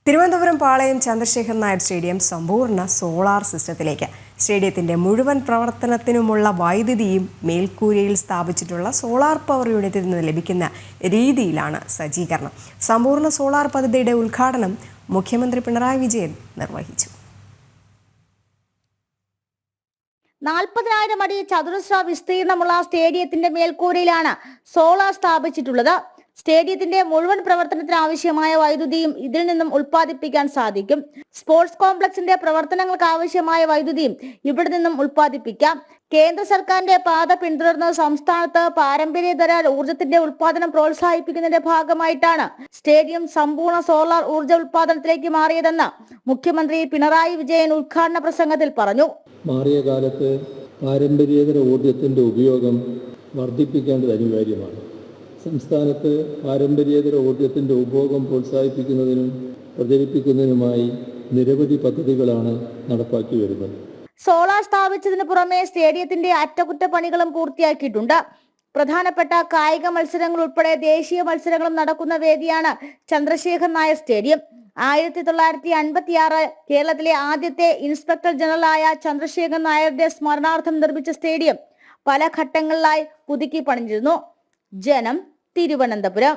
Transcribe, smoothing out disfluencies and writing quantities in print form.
Thiruvananthapuram Palayam Chandrasekhar Nair stadium സമ്പൂർണ്ണ solar സിസ്റ്റത്തിലേക്ക്. സ്റ്റേഡിയത്തിന്റെ മുഴുവൻ പ്രവർത്തനത്തിനുമുള്ള വൈദ്യുതിയും മേൽക്കൂരയിൽ സ്ഥാപിച്ചിട്ടുള്ള സോളാർ പവർ യൂണിറ്റിൽ നിന്ന് ലഭിക്കുന്ന രീതിയിലാണ് സജ്ജീകരണം. സമ്പൂർണ്ണ സോളാർ പദ്ധതിയുടെ ഉദ്ഘാടനം മുഖ്യമന്ത്രി പിണറായി വിജയൻ നിർവഹിച്ചു. 40,000 അടി ചതുരശ്ര വിസ്തീർണമുള്ള സ്റ്റേഡിയത്തിന്റെ മേൽക്കൂരയിലാണ് സോളാർ സ്ഥാപിച്ചിട്ടുള്ളത്. സ്റ്റേഡിയത്തിന്റെ മുഴുവൻ പ്രവർത്തനത്തിന് ആവശ്യമായ വൈദ്യുതിയും ഇതിൽ നിന്നും ഉൽപ്പാദിപ്പിക്കാൻ സാധിക്കും. സ്പോർട്സ് കോംപ്ലക്സിന്റെ പ്രവർത്തനങ്ങൾക്ക് ആവശ്യമായ വൈദ്യുതിയും ഇവിടെ നിന്നും ഉൽപ്പാദിപ്പിക്കാം. കേന്ദ്ര സർക്കാരിന്റെ പാത പിന്തുടർന്ന് സംസ്ഥാനത്ത് പാരമ്പര്യേതര ഊർജത്തിന്റെ ഉൽപ്പാദനം പ്രോത്സാഹിപ്പിക്കുന്നതിന്റെ ഭാഗമായിട്ടാണ് സ്റ്റേഡിയം സമ്പൂർണ്ണ സോളാർ ഊർജ ഉൽപ്പാദനത്തിലേക്ക് മാറിയതെന്ന് മുഖ്യമന്ത്രി പിണറായി വിജയൻ ഉദ്ഘാടന പ്രസംഗത്തിൽ പറഞ്ഞു. മാറിയ കാലത്ത് പാരമ്പര്യേതര ഊർജത്തിന്റെ ഉപയോഗം വർദ്ധിപ്പിക്കേണ്ടത് അനിവാര്യമാണ്. സംസ്ഥാനത്ത് പാരമ്പര്യേതര ഊർജത്തിന്റെ ഉപഭോഗം പ്രോത്സാഹിപ്പിക്കുന്നതിനും പ്രചരിപ്പിക്കുന്നതിനുമായി നിരവധി പദ്ധതികളാണ് നടപ്പാക്കി വരുന്നത്. സോളാർ സ്ഥാപിച്ചതിന് പുറമെ സ്റ്റേഡിയത്തിന്റെ അറ്റകുറ്റപ്പണികളും പൂർത്തിയാക്കിയിട്ടുണ്ട്. പ്രധാനപ്പെട്ട കായിക മത്സരങ്ങൾ ഉൾപ്പെടെ ദേശീയ മത്സരങ്ങളും നടക്കുന്ന വേദിയാണ് ചന്ദ്രശേഖർ നായർ സ്റ്റേഡിയം. 1956 കേരളത്തിലെ ആദ്യത്തെ ഇൻസ്പെക്ടർ ജനറലായ ചന്ദ്രശേഖർ നായരുടെ സ്മരണാർത്ഥം നിർമ്മിച്ച സ്റ്റേഡിയം പല ഘട്ടങ്ങളിലായി പുതുക്കി പണിഞ്ഞിരുന്നു. ജനം, തിരുവനന്തപുരം.